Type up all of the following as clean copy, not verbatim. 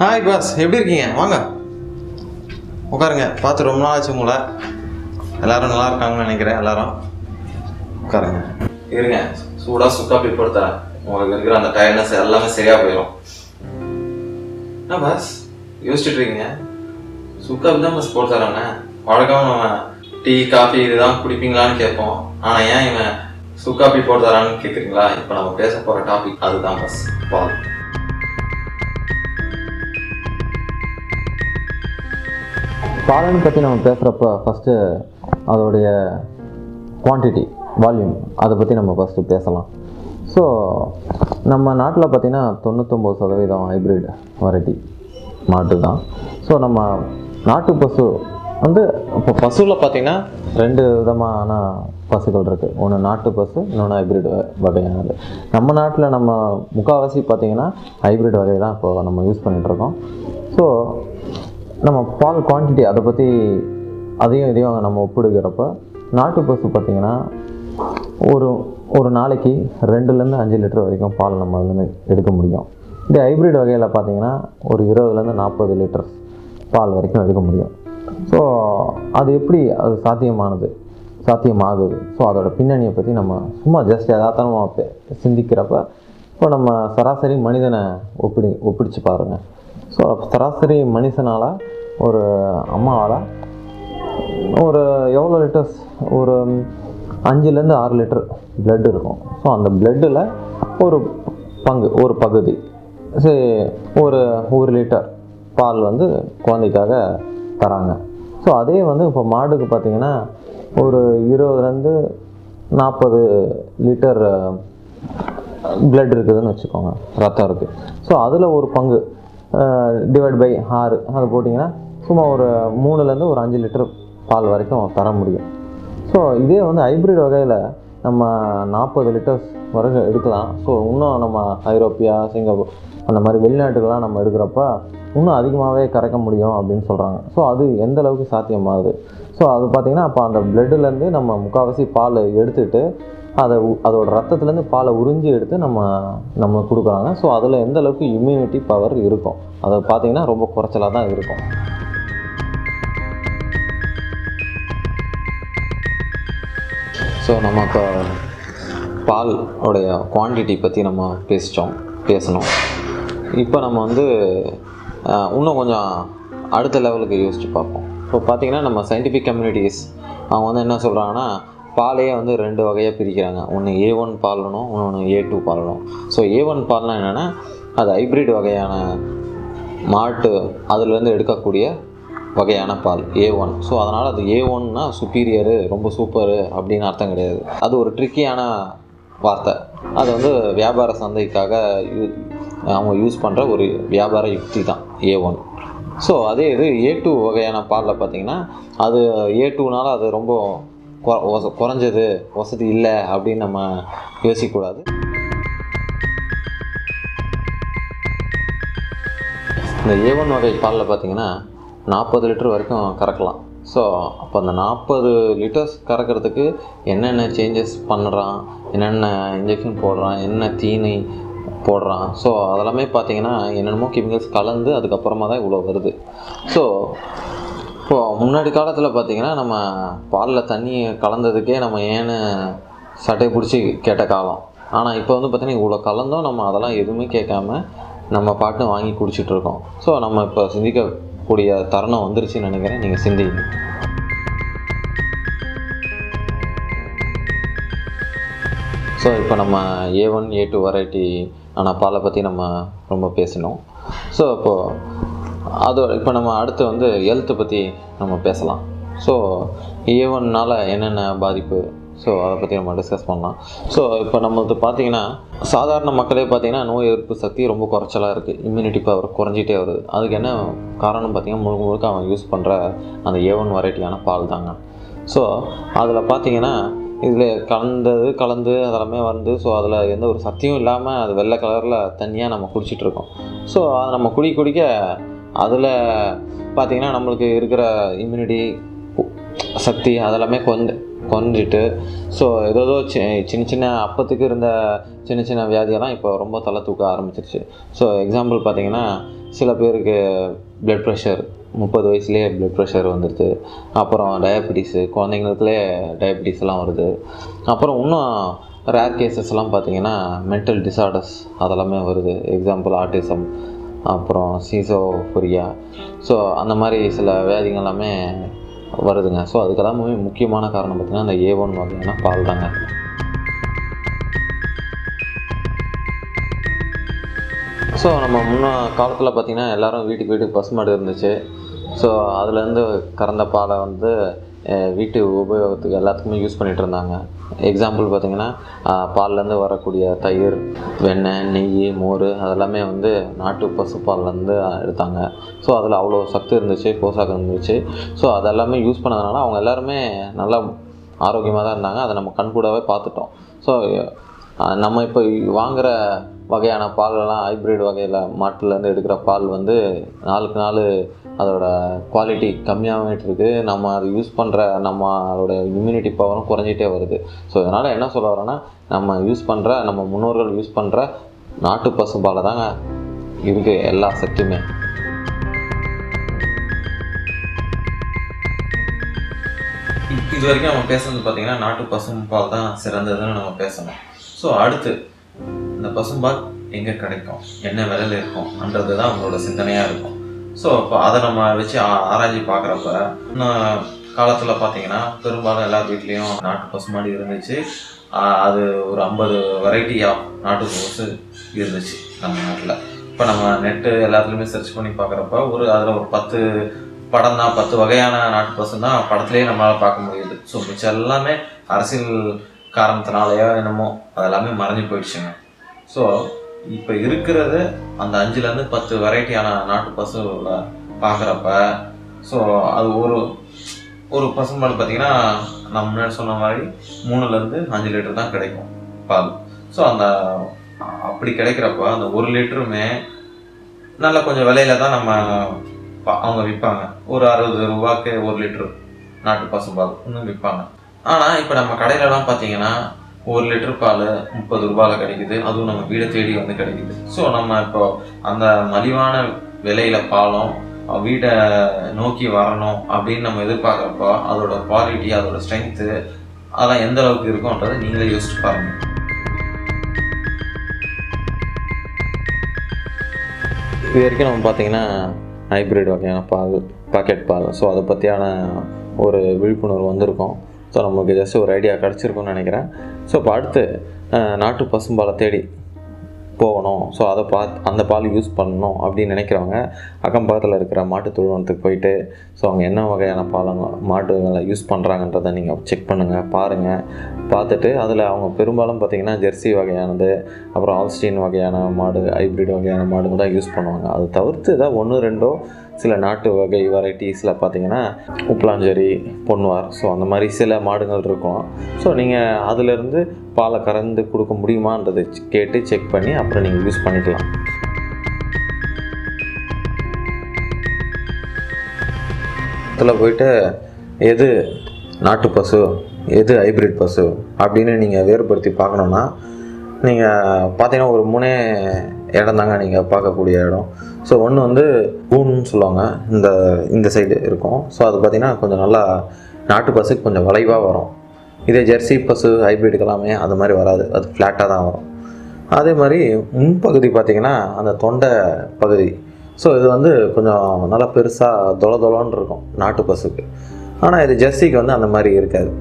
Hi boss, எப்படி இருக்கீங்க? வாங்க உட்காருங்க. பார்த்து ரொம்ப நாள் ஆச்சு உங்களை. எல்லோரும் நல்லா இருக்காங்கன்னு நினைக்கிறேன். எல்லோரும் உட்காருங்க. இருங்க, சூடாக சுக்கா காப்பி போடுத்தரேன். உங்களுக்கு இருக்கிற அந்த டயர்ட்னஸ் எல்லாமே சரியாக போயிடும். என்ன பாஸ் யோசிச்சுட்டு இருக்கீங்க? சுக்கா காப்பி தான் பாஸ் போட்டு தரானே. வழக்கமாக நம்ம டீ காஃபி இதுதான் குடிப்பீங்களான்னு கேட்போம். ஆனால் ஏன் இவன் சுக்கா காப்பி போட்டு தரான்னு கேட்குறீங்களா? இப்போ நம்ம பேச போகிற டாபிக் அதுதான் பாஸ், பால். பாலன்னு பற்றி நம்ம பேசுகிறப்ப ஃபஸ்ட்டு அதோடைய குவான்டிட்டி, வால்யூம், அதை பற்றி நம்ம ஃபஸ்ட்டு பேசலாம். ஸோ நம்ம நாட்டில் பார்த்திங்கன்னா 99% ஹைப்ரிட் வெரைட்டி மாட்டு தான். ஸோ நம்ம நாட்டு பசு வந்து இப்போ பசுவில் பார்த்திங்கன்னா 2 விதமான பசுக்கள் இருக்குது. ஒன்று நாட்டு பசு, இன்னொன்று ஹைப்ரிட் வகையானது. நம்ம நாட்டில் நம்ம முக்கால்வாசி பார்த்திங்கன்னா ஹைப்ரிட் வகை தான் இப்போ நம்ம யூஸ் பண்ணிகிட்ருக்கோம். ஸோ நம்ம பால் குவான்டிட்டி அதை பற்றி இதையும் நம்ம ஒப்பிடுகிறப்ப நாட்டு பசு பார்த்திங்கன்னா ஒரு நாளைக்கு 2லேருந்து 5 லிட்டர் வரைக்கும் பால் நம்ம வந்து எடுக்க முடியும். இந்த ஹைப்ரிட் வகையில் பார்த்திங்கன்னா ஒரு 20லேருந்து 40 லிட்டர் பால் வரைக்கும் எடுக்க முடியும். ஸோ அது எப்படி அது சாத்தியமாகுது? ஸோ அதோட பின்னணியை பற்றி நம்ம சும்மா ஜஸ்ட் யதார்த்தமாக சிந்திக்கிறப்ப இப்போ நம்ம சராசரி மனிதனை ஒப்பிடிச்சு பாருங்கள். ஸோ சராசரி மனுஷனால் ஒரு அம்மாவால் ஒரு எவ்வளோ லிட்டர்ஸ், ஒரு 5லேருந்து 6 லிட்டர் பிளட் இருக்கும். ஸோ அந்த பிளட்டில் ஒரு பகுதி சரி ஒரு 1 லிட்டர் பால் வந்து குழந்தைக்காக தராங்க. ஸோ அதே வந்து இப்போ மாடுக்கு பார்த்திங்கன்னா ஒரு 20லேருந்து 40 லிட்டர் பிளட் இருக்குதுன்னு வச்சுக்கோங்க, ரத்தம் இருக்குது. ஸோ அதில் ஒரு பங்கு டிவைட் பை 6 அது போட்டிங்கன்னா சும்மா ஒரு 3லேருந்து ஒரு 5 லிட்டர் பால் வரைக்கும் தர முடியும். ஸோ இதே வந்து ஹைப்ரிட் வகையில் நம்ம 40 லிட்டர்ஸ் வரைக்கும் எடுக்கலாம். ஸோ இன்னும் நம்ம ஐரோப்பியா, சிங்கப்பூர் அந்த மாதிரி வெளிநாட்டுக்கெலாம் நம்ம எடுக்கிறப்ப இன்னும் அதிகமாகவே கறக்க முடியும் அப்படின்னு சொல்கிறாங்க. ஸோ அது எந்த அளவுக்கு சாத்தியமாகுது? ஸோ அது பார்த்திங்கன்னா அப்போ அந்த பிளட்டுலேருந்து நம்ம முக்கால்வாசி பால் எடுத்துகிட்டு அதோட ரத்தத்துலேருந்து பாலை உறிஞ்சி எடுத்து நம்ம கொடுக்குறாங்க. ஸோ அதில் எந்த அளவுக்கு இம்யூனிட்டி பவர் இருக்கும் அதை பார்த்திங்கன்னா ரொம்ப குறைச்சலாக தான் இருக்கும். ஸோ நம்ம இப்போ பால் உடைய குவான்டிட்டி பற்றி நம்ம பேசணும். இப்போ நம்ம வந்து இன்னும் கொஞ்சம் அடுத்த லெவலுக்கு யோசித்து பார்ப்போம். இப்போ பார்த்திங்கன்னா நம்ம சயின்டிஃபிக் கம்யூனிட்டிஸ் அவங்க வந்து என்ன சொல்கிறாங்கன்னா பாலையே வந்து 2 வகையாக பிரிக்கிறாங்க. ஒன்று A1 பாலனும், இன்னொன்று A2 பாலனும். ஸோ A1 பால்னால் என்னென்னா அது ஹைப்ரிட் வகையான மாட்டு அதுலேருந்து எடுக்கக்கூடிய வகையான பால் A1. ஸோ அதனால் அது A1னா சுப்பீரியரு, ரொம்ப சூப்பரு அப்படின்னு அர்த்தம் கிடையாது. அது ஒரு ட்ரிக்கியான வார்த்தை. அது வந்து வியாபார சந்தைக்காக அவங்க யூஸ் பண்ணுற ஒரு வியாபார யுக்தி தான் A1. ஸோ அதே இது A2 வகையான பாலில் பார்த்திங்கன்னா அது A2னால் அது ரொம்ப குறைஞ்சது, வசதி இல்லை அப்படின்னு நம்ம யோசிக்கக்கூடாது. இந்த A1 வகை பாலில் பார்த்திங்கன்னா 40 லிட்டர் வரைக்கும் கறக்கலாம். ஸோ அப்போ அந்த 40 லிட்டர்ஸ் கறக்கிறதுக்கு என்னென்ன சேஞ்சஸ் பண்ணுறான், என்னென்ன இன்ஜெக்ஷன் போடுறான், என்ன தீனி போடுறான், ஸோ அதெல்லாமே பார்த்திங்கன்னா என்னென்னமோ கெமிக்கல்ஸ் கலந்து அதுக்கப்புறமா தான் இவ்வளோ வருது. ஸோ இப்போது முன்னாடி காலத்தில் பார்த்திங்கன்னா நம்ம பாலில் தண்ணி கலந்ததுக்கே நம்ம ஏன்னு சட்டை பிடிச்சி கேட்ட காலம். ஆனால் இப்போ வந்து பார்த்திங்கன்னா இவ்வளோ கலந்தும் நம்ம அதெல்லாம் எதுவுமே கேட்காம நம்ம பாட்டு வாங்கி குடிச்சிட்ருக்கோம். ஸோ நம்ம இப்போ சிந்திக்கக்கூடிய தருணம் வந்துருச்சுன்னு நினைக்கிறேன். நீங்கள் சிந்திங்க. ஸோ இப்போ நம்ம A1, A2 வெரைட்டி ஆனால் பாலை பற்றி நம்ம ரொம்ப பேசினோம். ஸோ இப்போ நம்ம அடுத்து வந்து ஹெல்த்தை பற்றி நம்ம பேசலாம். ஸோ A1னால் என்னென்ன பாதிப்பு, ஸோ அதை பற்றி நம்ம டிஸ்கஸ் பண்ணலாம். ஸோ இப்போ நம்மளுக்கு பார்த்திங்கன்னா சாதாரண மக்களே பார்த்திங்கன்னா நோய் எதிர்ப்பு சக்தி ரொம்ப குறைச்சலாக இருக்குது, இம்யூனிட்டி பவர் குறைஞ்சிட்டே வருது. அதுக்கு என்ன காரணம் பார்த்திங்கன்னா முழுக்க அவன் யூஸ் பண்ணுற அந்த A1 வெரைட்டியான பால் தாங்க. ஸோ அதில் பார்த்திங்கன்னா இதில் கலந்து அதெல்லாமே வந்து ஸோ அதில் எந்த ஒரு சக்தியும் இல்லாமல் அது வெள்ளை கலரில் தண்ணியாக நம்ம குடிச்சிட்ருக்கோம். ஸோ அதை நம்ம குடிக்க அதில் பார்த்திங்கன்னா நம்மளுக்கு இருக்கிற இம்யூனிட்டி சக்தி அதெல்லாமே குறைஞ்சிட்டு ஸோ ஏதோ சின்ன சின்ன அப்பத்துக்கு இருந்த சின்ன சின்ன வியாதியெல்லாம் இப்போ ரொம்ப தலை தூக்க ஆரம்பிச்சிருச்சு. ஸோ எக்ஸாம்பிள் பார்த்தீங்கன்னா சில பேருக்கு ப்ளட் ப்ரெஷர் 30 வயசுலேயே ப்ளட் ப்ரெஷர் வந்துடுது. அப்புறம் டயபெட்டிஸு, குழந்தைங்களுக்குலேயே டயபெட்டிஸ்லாம் வருது. அப்புறம் இன்னும் ரேர் கேசஸ்லாம் பார்த்தீங்கன்னா மென்டல் டிஸார்டர்ஸ் அதெல்லாமே வருது. எக்ஸாம்பிள் ஆட்டிசம், அப்புறம் சீசோஃபோரியா. ஸோ அந்த மாதிரி சில வியாதிகள் எல்லாமே வருதுங்க. ஸோ அதுக்கெல்லாமே முக்கியமான காரணம் பார்த்திங்கன்னா அந்த A1 வகையான பால் தாங்க. ஸோ நம்ம காலத்தில் பார்த்திங்கன்னா எல்லோரும் வீட்டுக்கு பசுமாடு இருந்துச்சு. ஸோ அதுலேருந்து கறந்த பாலை வந்து வீட்டு உபயோகத்துக்கு எல்லாத்துக்குமே யூஸ் பண்ணிகிட்டு இருந்தாங்க. எக்ஸாம்பிள் பார்த்திங்கன்னா பால்லேருந்து வரக்கூடிய தயிர், வெண்ணெய், நெய், மோர் அதெல்லாமே வந்து நாட்டு பசுப்பால்லேருந்து எடுத்தாங்க. ஸோ அதில் அவ்வளோ சத்து இருந்துச்சு, போஷாக்கு இருந்துச்சு. ஸோ அதெல்லாமே யூஸ் பண்ணதுனால அவங்க எல்லாருமே நல்லா ஆரோக்கியமாக தான் இருந்தாங்க. அதை நம்ம கண்கூடாவே பார்த்துட்டோம். ஸோ நம்ம இப்போ வாங்குகிற வகையான பாலெல்லாம் ஹைப்ரிட் வகையில் மாட்டுலேருந்து எடுக்கிற பால் வந்து நாளுக்கு நாள் அதோட குவாலிட்டி கம்மியாகிட்டு இருக்குது. நம்ம அதை யூஸ் பண்ணுற நம்மளோட இம்யூனிட்டி பவரும் குறைஞ்சிட்டே வருது. ஸோ இதனால் என்ன சொல்ல வரேன்னா, நம்ம முன்னோர்கள் யூஸ் பண்ணுற நாட்டு பசும்பாலை தாங்க இருக்குது எல்லா சக்தியுமே. இது வரைக்கும் நம்ம பேசுறது பார்த்திங்கன்னா நாட்டு பசும்பால் தான் சிறந்ததுன்னு நம்ம பேசணும். ஸோ அடுத்து இந்த பசும்பால் எங்கே கிடைக்கும், என்ன விலையில் இருக்கும்ன்றது தான் அவங்களோட சிந்தனையாக இருக்கும். ஸோ இப்போ அதை நம்ம வச்சு ஆராய்ச்சி பார்க்குறப்ப இன்னும் காலத்தில் பார்த்தீங்கன்னா பெரும்பாலும் எல்லா வீட்லேயும் நாட்டு பசுமாடு இருந்துச்சு. அது ஒரு 50 வெரைட்டி ஆஃப் நாட்டு பசு இருந்துச்சு நம்ம நாட்டில். இப்போ நம்ம நெட்டு எல்லாத்துலேயுமே சர்ச் பண்ணி பார்க்குறப்ப அதில் ஒரு 10 படம் தான், 10 வகையான நாட்டு பசு தான் படத்துலேயே நம்மளால் பார்க்க முடியுது. ஸோ மிச்சம் எல்லாமே அரசியல் காரணத்தினாலேயோ என்னமோ அதெல்லாமே மறைஞ்சு போயிடுச்சுங்க. ஸோ இப்போ இருக்கிறது அந்த 5லேருந்து 10 வெரைட்டியான நாட்டு பசுவில் பார்க்குறப்ப ஸோ அது ஒரு பசும்பால் பார்த்திங்கன்னா நான் முன்னாடி சொன்ன மாதிரி 3லேருந்து 5 லிட்டர் தான் கிடைக்கும் பால். ஸோ அப்படி கிடைக்கிறப்ப அந்த 1 லிட்டருமே நல்ல கொஞ்சம் விலையில தான் அவங்க விற்பாங்க. ஒரு 60 ரூபாய்க்கு 1 லிட்டரு நாட்டு பசும்பால் இன்னும் விற்பாங்க. ஆனால் இப்போ நம்ம கடையிலலாம் பார்த்தீங்கன்னா 1 லிட்டர் பால் 30 ரூபாயில் கிடைக்குது. அதுவும் நம்ம வீடை தேடி வந்து கிடைக்குது. ஸோ நம்ம இப்போ அந்த மலிவான விலையில பாலும் வீடை நோக்கி வரணும் அப்படின்னு நம்ம எதிர்பார்க்குறப்போ அதோட குவாலிட்டி, அதோட ஸ்ட்ரென்த்து அதெல்லாம் எந்த அளவுக்கு இருக்கும்ன்றதை நீங்களே யோசிச்சு பாருங்கள். இது வரைக்கும் நம்ம பார்த்தீங்கன்னா ஹைப்ரிட் வகையான பால், பாக்கெட் பால், ஸோ அதை பற்றியான ஒரு விழிப்புணர்வு வந்திருக்கும். ஸோ நமக்கு ஜஸ்ட் ஒரு ஐடியா கிடச்சிருக்குன்னு நினைக்கிறேன். ஸோ இப்போ அடுத்து நாட்டு பசும்பாலை தேடி போகணும், ஸோ அந்த பால் யூஸ் பண்ணணும் அப்படின்னு நினைக்கிறவங்க அக்கம் பக்கத்தில் இருக்கிற மாட்டு தொழுவத்துக்கு போயிட்டு ஸோ அவங்க என்ன வகையான மாடுகளை யூஸ் பண்ணுறாங்கன்றதை நீங்கள் செக் பண்ணுங்கள், பாருங்கள். பார்த்துட்டு அதில் அவங்க பெரும்பாலும் பார்த்திங்கன்னா ஜெர்சி வகையானது, அப்புறம் ஆல்ஸ்டீன் வகையான மாடு, ஹைப்ரிட் வகையான மாடுங்க தான் யூஸ் பண்ணுவாங்க. அது தவிர்த்து தான் 1-2 சில நாட்டு வகை வெரைட்டிஸில் பார்த்திங்கன்னா உப்லாஞ்சேரி, பொன்வார், ஸோ அந்த மாதிரி சில மாடுகள் இருக்கும். ஸோ நீங்கள் அதிலிருந்து பாலை கறந்து கொடுக்க முடியுமான்றதை கேட்டு செக் பண்ணி அப்புறம் நீங்கள் யூஸ் பண்ணிக்கலாம். இதில் போயிட்டு எது நாட்டு பசு, எது ஹைப்ரிட் பசு அப்படின்னு நீங்கள் வேறுபடுத்தி பார்க்கணுன்னா நீங்கள் பார்த்தீங்கன்னா ஒரு 3 இடம் தாங்க நீங்கள் பார்க்கக்கூடிய இடம். ஸோ ஒன்று வந்து கூன்னு சொல்லுவாங்க, இந்த சைடு இருக்கும். ஸோ அது பார்த்திங்கன்னா கொஞ்சம் நல்லா நாட்டு பசுக்கு கொஞ்சம் வளைவாக வரும். இதே ஜெர்சி பசு ஹைப்ரிடுக்கு எல்லாமே அது மாதிரி வராது, அது ஃப்ளாட்டாக தான் வரும். அதே மாதிரி முன்பகுதி பார்த்திங்கன்னா அந்த தொண்டை பகுதி, ஸோ இது வந்து கொஞ்சம் நல்லா பெருசாக தொலன்னு இருக்கும் நாட்டு பசுக்கு. ஆனால் இது ஜெர்சிக்கு வந்து அந்த மாதிரி இருக்காது.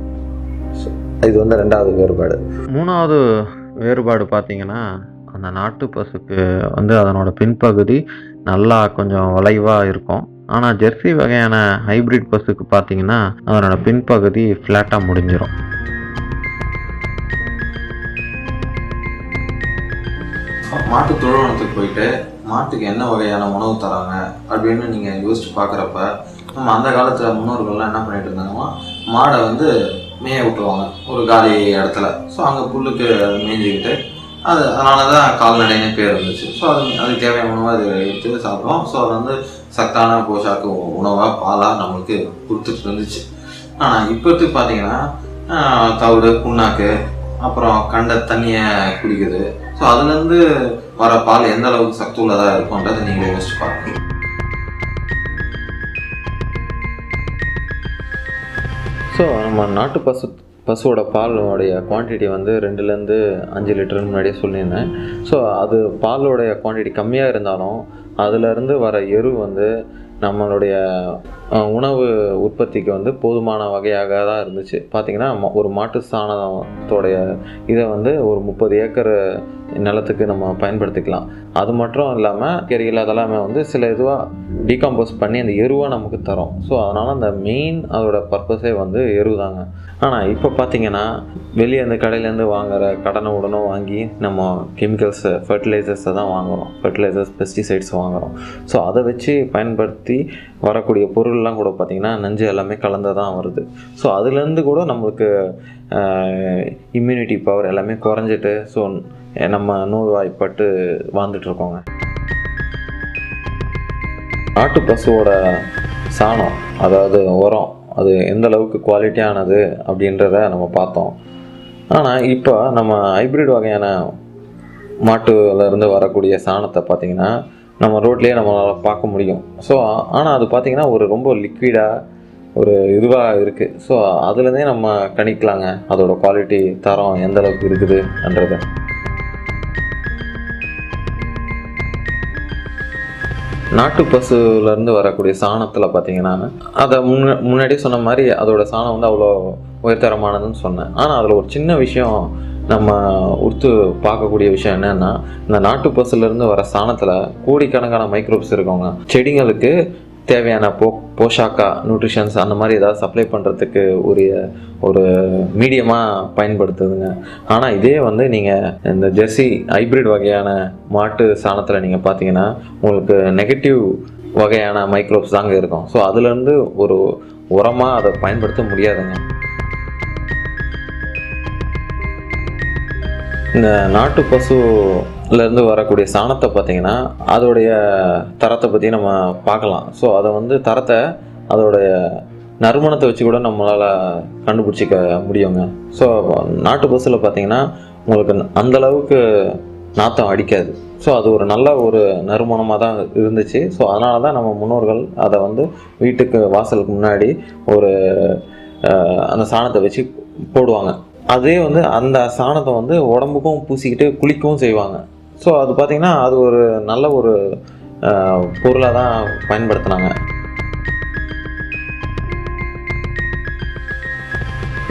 இது வந்து 2வது வேறுபாடு. 3வது வேறுபாடு பார்த்திங்கன்னா அந்த நாட்டு பசுக்கு வந்து அதனோட பின்பகுதி நல்லா கொஞ்சம் வளைவாக இருக்கும். ஆனால் ஜெர்சி வகையான ஹைப்ரிட் பசுக்கு பார்த்திங்கன்னா அதனோட பின்பகுதி ஃப்ளாட்டாக முடிஞ்சிடும். மாட்டு தொழுவனத்துக்கு போயிட்டு மாட்டுக்கு என்ன வகையான உணவு தராங்க அப்படின்னு நீங்கள் யோசிச்சு பார்க்குறப்ப நம்ம அந்த காலத்தில் முன்னோர்கள்லாம் என்ன பண்ணிட்டு இருந்தாங்கன்னா மாடை வந்து மேய விட்டுருவாங்க ஒரு காலி இடத்துல. ஸோ அங்கே புல்லுக்கு மேய்ஞ்சிக்கிட்டு அதனால தான் கால்நடைன்னு பேர் இருந்துச்சு. ஸோ அதுக்கு தேவையான உணவாக அது எடுத்து சாப்பிடுவோம். ஸோ அது வந்து சத்தான போஷாக்கு உணவாக பாலாக நம்மளுக்கு கொடுத்துட்டு இருந்துச்சு. ஆனால் இப்போத்துக்கு பார்த்தீங்கன்னா தவிடு புண்ணாக்கு அப்புறம் கண்ட தண்ணியை குடிக்குது. ஸோ அதுலேருந்து வர பால் எந்த அளவுக்கு சத்து உள்ளதாக இருக்கும்ன்றதை நீங்களே யோசிச்சு பாருங்க. ஸோ நம்ம நாட்டு பசுவோட பாலோடைய குவான்டிட்டி வந்து 2லேருந்து 5 லிட்டர் முன்னாடியே சொல்லியிருந்தேன். ஸோ அது பாலோடைய குவான்டிட்டி கம்மியாக இருந்தாலும் அதிலேருந்து வர எரு வந்து நம்மளுடைய உணவு உற்பத்திக்கு வந்து போதுமான வகையாக தான் இருந்துச்சு. பார்த்திங்கன்னா ஒரு மாட்டு சாணத்தோடைய இதை வந்து ஒரு 30 ஏக்கர் நிலத்துக்கு நம்ம பயன்படுத்திக்கலாம். அது மட்டும் இல்லாமல் கீரைகள் அதெல்லாமே வந்து சில இதுவாக டீகம்போஸ் பண்ணி அந்த எருவாக நமக்கு தரும். ஸோ அதனால் அந்த மெயின் அதோட பர்பஸே வந்து எரு தாங்க. ஆனால் இப்போ பார்த்திங்கன்னா வெளியே அந்த கடையிலேருந்து வாங்குகிற கடனை உடனே வாங்கி நம்ம கெமிக்கல்ஸு ஃபர்டிலைசர்ஸை தான் வாங்குகிறோம், ஃபர்டிலைசர்ஸ் பெஸ்டிசைட்ஸ் வாங்குகிறோம். ஸோ அதை வச்சு பயன்படுத்தி வரக்கூடிய பொருள்லாம் கூட பார்த்திங்கன்னா நஞ்சு எல்லாமே கலந்து தான் வருது. ஸோ அதுலேருந்து கூட நம்மளுக்கு இம்யூனிட்டி பவர் எல்லாமே குறைஞ்சிட்டு ஸோ நம்ம நோய்வாய்ப்பட்டு வாழ்ந்துட்டுருக்கோங்க. நாட்டு பசுவோட சாணம், அதாவது உரம், அது எந்த அளவுக்கு குவாலிட்டியானது அப்படின்றத நம்ம பார்த்தோம். ஆனால் இப்போ நம்ம ஹைப்ரிட் வகையான மாட்டுலேருந்து வரக்கூடிய சாணத்தை பார்த்திங்கன்னா நம்ம ரோட்லேயே நம்மளால் பார்க்க முடியும். ஸோ ஆனால் அது பார்த்திங்கன்னா ஒரு ரொம்ப லிக்விடாக ஒரு இதுவாக இருக்குது. ஸோ அதுலேருந்தே நம்ம கணிக்கலாங்க அதோட குவாலிட்டி தரம் எந்த அளவுக்கு இருக்குதுன்றதை. நாட்டு பசுலேருந்து வரக்கூடிய சாணத்தில் பார்த்திங்கன்னா அதை முன்னாடியே சொன்ன மாதிரி அதோட சாணம் வந்து அவ்வளோ உயர்தரமானதுன்னு சொன்னேன். ஆனால் அதில் ஒரு சின்ன விஷயம் நம்ம உறுத்து பார்க்கக்கூடிய விஷயம் என்னென்னா, இந்த நாட்டு பசுலேருந்து வர சாணத்தில் கோடிக்கணக்கான மைக்ரோப்ஸ் இருக்கவங்க செடிங்களுக்கு தேவையான போஷாக்கா நியூட்ரிஷன்ஸ் அந்த மாதிரி ஏதாவது சப்ளை பண்ணுறதுக்கு ஒரு மீடியமாக பயன்படுத்துதுங்க. ஆனால் இதே வந்து நீங்கள் இந்த ஜெர்சி ஹைப்ரிட் வகையான மாட்டு சாணத்தில் நீங்கள் பார்த்தீங்கன்னா உங்களுக்கு நெகட்டிவ் வகையான மைக்ரோப்ஸ் தாங்க இருக்கும். ஸோ அதுலேருந்து ஒரு உரமாக அதை பயன்படுத்த முடியாதுங்க. இந்த நாட்டு பசுலேருந்து வரக்கூடிய சாணத்தை பார்த்திங்கன்னா அதோடைய தரத்தை பற்றி நம்ம பார்க்கலாம். ஸோ அதை வந்து தரத்தை அதோடைய நறுமணத்தை வச்சு கூட நம்மளால் கண்டுபிடிச்சிக்க முடியுங்க. ஸோ நாட்டு பசுவில் பார்த்திங்கன்னா உங்களுக்கு அந்தளவுக்கு நாற்றம் அடிக்காது. ஸோ அது ஒரு நல்ல ஒரு நறுமணமாக தான் இருந்துச்சு. ஸோ அதனால தான் நம்ம முன்னோர்கள் அதை வந்து வீட்டுக்கு வாசலுக்கு முன்னாடி அந்த சாணத்தை வச்சு போடுவாங்க. அதே வந்து அந்த சாணத்தை வந்து உடம்புக்கும் பூசிக்கிட்டு குளிக்கவும் செய்வாங்க. ஸோ அது பார்த்திங்கன்னா அது ஒரு நல்ல ஒரு பொருளாக தான் பயன்படுத்தினாங்க.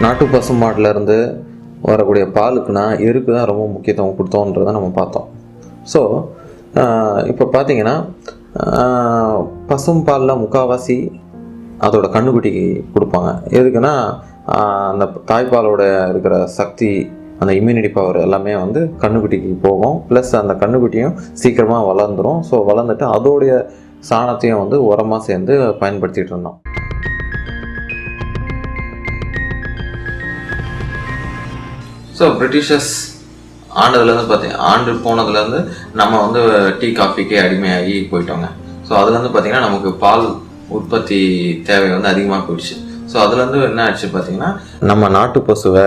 நாட்டு பசு மாட்டிலேருந்து வரக்கூடிய பாலுக்குன்னா எருக்கு தான் ரொம்ப முக்கியத்துவம் கொடுத்தோன்றதை நம்ம பார்த்தோம். ஸோ இப்போ பார்த்திங்கன்னா பசும் பாலில் முக்கால்வாசி அதோட கண்ணுக்குட்டிக்கு கொடுப்பாங்க. எதுக்குன்னா அந்த தாய்ப்பாலோட இருக்கிற சக்தி, அந்த இம்யூனிட்டி பவர் எல்லாமே வந்து கண்ணுக்குட்டிக்கு போகும். ப்ளஸ் அந்த கண்ணுக்குட்டியும் சீக்கிரமாக வளர்ந்துடும். ஸோ வளர்ந்துட்டு அதோடைய சாணத்தையும் வந்து உரமாக சேர்ந்து பயன்படுத்திகிட்டு இருந்தோம். ஸோ பிரிட்டிஷர்ஸ் ஆண்டு போனதுலேருந்து நம்ம வந்து டீ காஃபிக்கே அடிமையாகி போயிட்டோங்க. ஸோ அதுலேருந்து பார்த்திங்கன்னா நமக்கு பால் உற்பத்தி தேவை வந்து அதிகமாக போயிடுச்சு. ஸோ அதுலேருந்து என்ன ஆச்சு பார்த்திங்கன்னா நம்ம நாட்டு பசுவை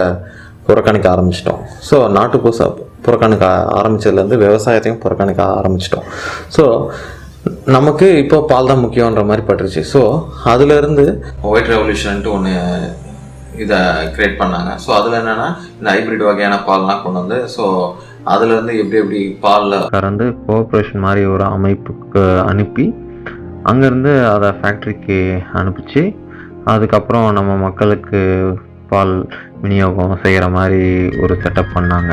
புறக்கணிக்க ஆரம்பிச்சிட்டோம். ஸோ நாட்டு பசு புறக்கணிக்க ஆரம்பித்ததுலேருந்து விவசாயத்தையும் புறக்கணிக்க ஆரம்பிச்சிட்டோம். ஸோ நமக்கு இப்போ பால் தான் முக்கியன்ற மாதிரி பட்டுருச்சு. ஸோ அதுலேருந்து ஒயிட் ரெவல்யூஷன்ட்டு ஒன்று இதை க்ரியேட் பண்ணாங்க. ஸோ அதில் என்னென்னா இந்த ஹைப்ரிட் வகையான பால்லாம் கொண்டு வந்து ஸோ அதுலேருந்து எப்படி பாலில் கறந்து கோஆப்ரேஷன் மாதிரி ஒரு அமைப்புக்கு அனுப்பி அங்கேருந்து அதை ஃபேக்ட்ரிக்கு அனுப்பிச்சு அதுக்கப்புறம் நம்ம மக்களுக்கு பால் விநியோகம் செய்கிற மாதிரி ஒரு செட்டப் பண்ணாங்க.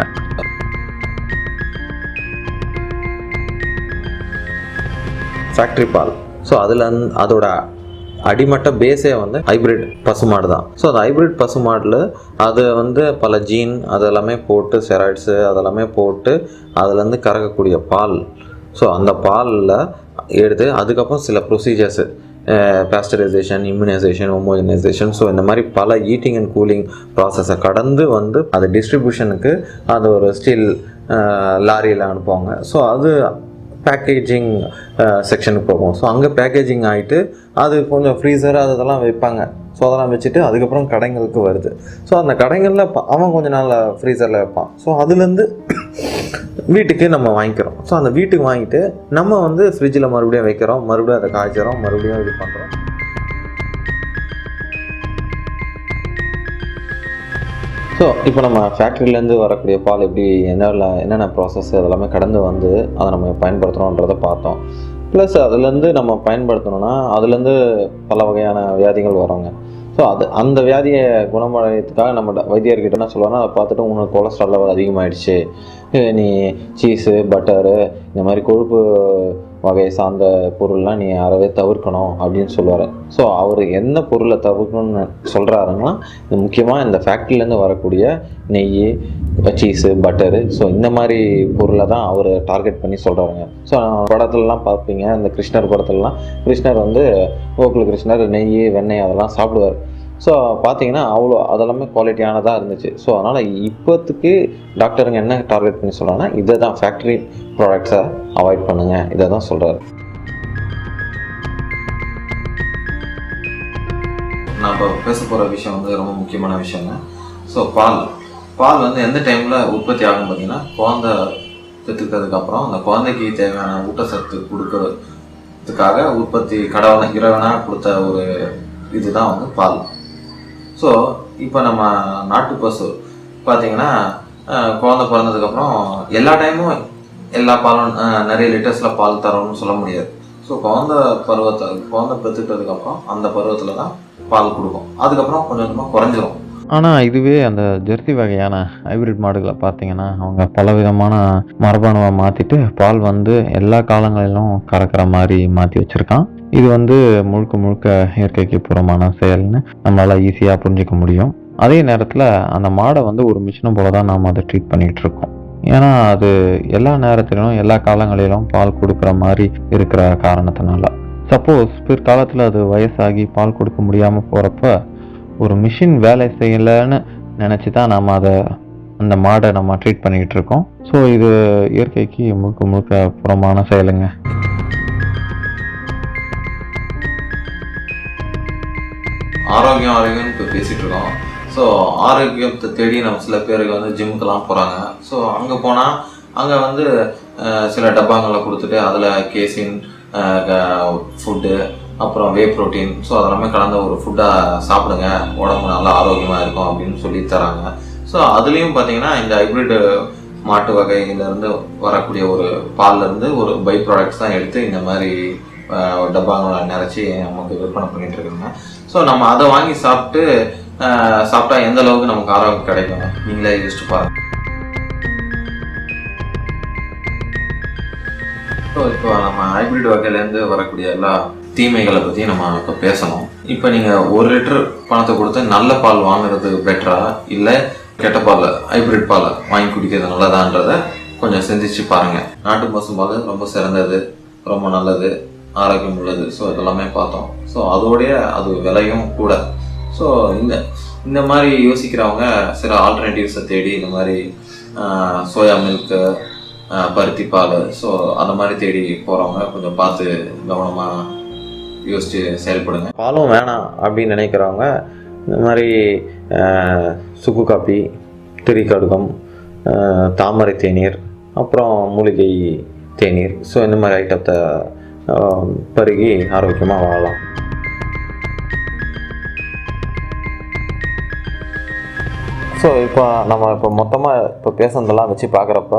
ஃபேக்ட்ரி பால். ஸோ அதில் அதோட அடிமட்ட பேஸே வந்து ஹைப்ரிட் பசுமாடு தான். ஸோ அந்த ஹைப்ரிட் பசுமாடில் அது வந்து பல ஜீன் அதெல்லாமே போட்டு ஸ்டெராய்ட்ஸு அதெல்லாமே போட்டு அதுலேருந்து கறக்கக்கூடிய பால். ஸோ அந்த பாலில் எடுத்து அதுக்கப்புறம் சில ப்ரொசீஜர்ஸு பாஸ்டரைசேஷன், இம்யூனைசேஷன், ஹோமோஜனைசேஷன், ஸோ இந்த மாதிரி பல ஈட்டிங் அண்ட் கூலிங் ப்ராசஸை கடந்து வந்து அது டிஸ்ட்ரிபியூஷனுக்கு அது ஒரு ஸ்டீல் லாரியில் அனுப்புவாங்க. ஸோ அது பேக்கேஜிங் செக்ஷனுக்கு போகும். ஸோ அங்கே பேக்கேஜிங் ஆகிட்டு அது கொஞ்சம் ஃப்ரீசர் அதெல்லாம் வைப்பாங்க. ஸோ அதெல்லாம் வச்சுட்டு அதுக்கப்புறம் கடைங்களுக்கு வருது. ஸோ அந்த கடைகளில் அவன் கொஞ்சம் நாள் ஃப்ரீசரில் வைப்பான். ஸோ அதுலேருந்து வீட்டுக்கு நம்ம வாங்கிக்கிறோம். ஸோ அந்த வீட்டுக்கு வாங்கிட்டு நம்ம வந்து ஃப்ரிட்ஜில் மறுபடியும் வைக்கிறோம், மறுபடியும் அதை காய்ச்சிறோம், மறுபடியும் இது பண்ணுறோம். ஸோ இப்போ நம்ம ஃபேக்ட்ரிலேருந்து வரக்கூடிய பால் எப்படி என்னென்ன ப்ராசஸ் அதெல்லாமே கடந்து வந்து அதை நம்ம பயன்படுத்துகிறோன்றதை பார்த்தோம். ப்ளஸ் அதுலேருந்து நம்ம பயன்படுத்தணும்னா அதுலேருந்து பல வகையான வியாதிகள் வரோங்க. ஸோ அந்த வியாதியை குணமடைகிறதுக்காக நம்ம வைத்தியர்கிட்ட என்ன சொல்லுவாங்கன்னா, அதை பார்த்துட்டு உங்களுக்கு கொலஸ்ட்ரால் லெவல் அதிகமாகிடுச்சு, நீ சீஸு பட்டரு இந்த மாதிரி கொழுப்பு வகையை சார்ந்த பொருள்லாம் நீ அறவே தவிர்க்கணும் அப்படின்னு சொல்லுவார். ஸோ அவர் என்ன பொருளை தவிர்க்கணும்னு சொல்கிறாருன்னா, இது முக்கியமாக இந்த ஃபேக்ட்ரிலேருந்து வரக்கூடிய நெய், சீஸு பட்டரு, ஸோ இந்த மாதிரி பொருளை தான் அவர் டார்கெட் பண்ணி சொல்கிறாருங்க. ஸோ படத்துலலாம் பார்ப்பீங்க, இந்த கிருஷ்ணர் படத்துலலாம் கிருஷ்ணர் வந்து கோகுல கிருஷ்ணர் நெய் வெண்ணெய் அதெல்லாம் சாப்பிடுவார். ஸோ பார்த்தீங்கன்னா அதெல்லாமே குவாலிட்டியானதாக இருந்துச்சு. ஸோ அதனால் இப்போத்துக்கு டாக்டருங்க என்ன டார்கெட் பண்ணி சொல்கிறாங்கன்னா, இதை தான் ஃபேக்ட்ரி ப்ராடக்ட்ஸை அவாய்ட் பண்ணுங்கள், இதை தான் சொல்கிறாரு. நான் இப்போ பேச போகிற விஷயம் வந்து ரொம்ப முக்கியமான விஷயங்க. ஸோ பால் வந்து எந்த டைமில் உற்பத்தி ஆகும் பார்த்தீங்கன்னா, குழந்தை பெற்றுக்கிறதுக்கப்புறம் அந்த குழந்தைக்கு தேவையான ஊட்டச்சத்து கொடுக்கறதுக்காக உற்பத்தி இறைவனாக கொடுத்த ஒரு இதுதான் வந்து பால். ஸோ இப்போ நம்ம நாட்டு பசு பார்த்தீங்கன்னா, குழந்தை பிறந்ததுக்கப்புறம் எல்லா டைமும் எல்லா பாலும் நிறைய லிட்டர்ஸில் பால் தரோம்னு சொல்ல முடியாது. ஸோ குழந்தை பெற்றுக்கிறதுக்கப்புறம் அந்த பருவத்தில் தான் பால் கொடுக்கும். அதுக்கப்புறம் கொஞ்சம் கொஞ்சமாக குறைஞ்சிரும். ஆனால் இதுவே அந்த ஜெர்சி வகையான ஹைப்ரிட் மாடுகளை பார்த்தீங்கன்னா, அவங்க பலவிதமான மரபணுவை மாற்றிட்டு பால் வந்து எல்லா காலங்களிலும் கறக்கிற மாதிரி மாற்றி வச்சுருக்கான். இது வந்து முழுக்க இயற்கைக்கு புறமான செயல்னு நம்மளால் ஈஸியாக புரிஞ்சிக்க முடியும். அதே நேரத்தில் அந்த மாடை வந்து ஒரு மிஷினை போல தான் நாம் அதை ட்ரீட் பண்ணிகிட்டு இருக்கோம். ஏன்னா அது எல்லா நேரத்திலும் எல்லா காலங்களிலும் பால் கொடுக்குற மாதிரி இருக்கிற காரணத்தினால, சப்போஸ் பிற்காலத்தில் அது வயசாகி பால் கொடுக்க முடியாமல் போகிறப்ப ஒரு மிஷின் வேலை செய்யலைன்னு நினச்சி தான் நாம் அந்த மாடை நம்ம ட்ரீட் பண்ணிக்கிட்டு இருக்கோம். ஸோ இது இயற்கைக்கு முழுக்க புறமான செயலுங்க. ஆரோக்கியம் இப்போ பேசிகிட்டு இருக்கோம். ஸோ ஆரோக்கியத்தை தேடி நம்ம சில பேருக்கு வந்து ஜிம்முக்கெல்லாம் போகிறாங்க. ஸோ அங்கே போனால் அங்கே வந்து சில டப்பாங்களை கொடுத்துட்டு அதில் கேசின் ஃபுட்டு, அப்புறம் வே ப்ரோட்டீன், ஸோ அதெல்லாமே கலந்த ஒரு ஃபுட்டாக சாப்பிடுங்க, உடம்பு நல்லா ஆரோக்கியமாக இருக்கும் அப்படின்னு சொல்லி தராங்க. ஸோ அதுலேயும் பார்த்தீங்கன்னா இந்த ஹைப்ரிட் மாட்டு வகையிலேருந்து வரக்கூடிய ஒரு பால்லேருந்து ஒரு பை ப்ராடக்ட்ஸ் தான் எடுத்து இந்த மாதிரி டப்பாங்களை நிறச்சி நமக்கு விற்பனை பண்ணிகிட்டு இருக்காங்க. ஸோ நம்ம அதை வாங்கி சாப்பிட்டா எந்த அளவுக்கு நமக்கு ஆரோக்கியம் கிடைக்கும் நீங்களே யோசிச்சு பாருங்க. ஸோ இப்போ நம்ம ஹைப்ரிட் வகையிலேருந்து வரக்கூடிய எல்லா தீமைகளை பற்றி நம்ம இப்போ பேசணும். இப்போ நீங்கள் 1 லிட்டர் பணத்தை கொடுத்து நல்ல பால் வாங்குறது பெட்டரா, இல்லை கெட்ட பால் ஹைப்ரிட் பாலை வாங்கி குடிக்கிறது நல்லதான்றதை கொஞ்சம் சிந்திச்சு பாருங்கள். நாட்டு பசும்பால் ரொம்ப சிறந்தது, ரொம்ப நல்லது, ஆரோக்கியம் உள்ளது. ஸோ இதெல்லாமே பார்த்தோம். ஸோ அதோடைய அது விலையும் கூட. ஸோ இந்த மாதிரி யோசிக்கிறவங்க சில ஆல்டர்னேட்டிவ்ஸை தேடி இந்த மாதிரி சோயா மில்க்கு, பருத்தி பால், ஸோ அந்த மாதிரி தேடி போகிறவங்க கொஞ்சம் பார்த்து கவனமாக யோசித்து செயல்படுங்க. பாலும் வேணாம் அப்படின்னு நினைக்கிறவங்க இந்த மாதிரி சுக்கு காப்பி, திரிகடுகம், தாமரை தேநீர், அப்புறம் மூலிகை தேநீர், ஸோ இந்த மாதிரி ஐட்டத்தை பருகி ஆரோக்கியமாக வாழலாம். ஸோ இப்போ மொத்தமாக பேசுனதெல்லாம் வச்சு பார்க்குறப்ப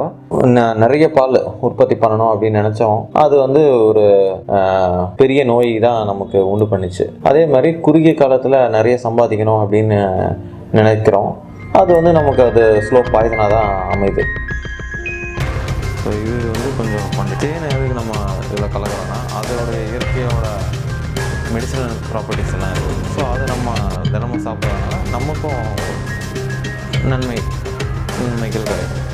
நிறைய பால் உற்பத்தி பண்ணணும் அப்படின்னு நினச்சோம். அது வந்து ஒரு பெரிய நோய் தான் நமக்கு உண்டு பண்ணிச்சு. அதே மாதிரி குறுகிய காலத்தில் நிறைய சம்பாதிக்கணும் அப்படின்னு நினைக்கிறோம். அது வந்து நமக்கு அது ஸ்லோ பாய்சனாக தான் அமையுது. ஸோ இது வந்து கொஞ்சம் தேன் நம்ம இதில் கலக்கிறோன்னா அதோட இயற்கையோட மெடிசனல் ப்ராப்பர்ட்டிஸ் எல்லாம் இருக்குது. ஸோ அதை நம்ம தினமும் சாப்பிட்றதுனால நமக்கும் நன்மைகள் கிடைக்கும்.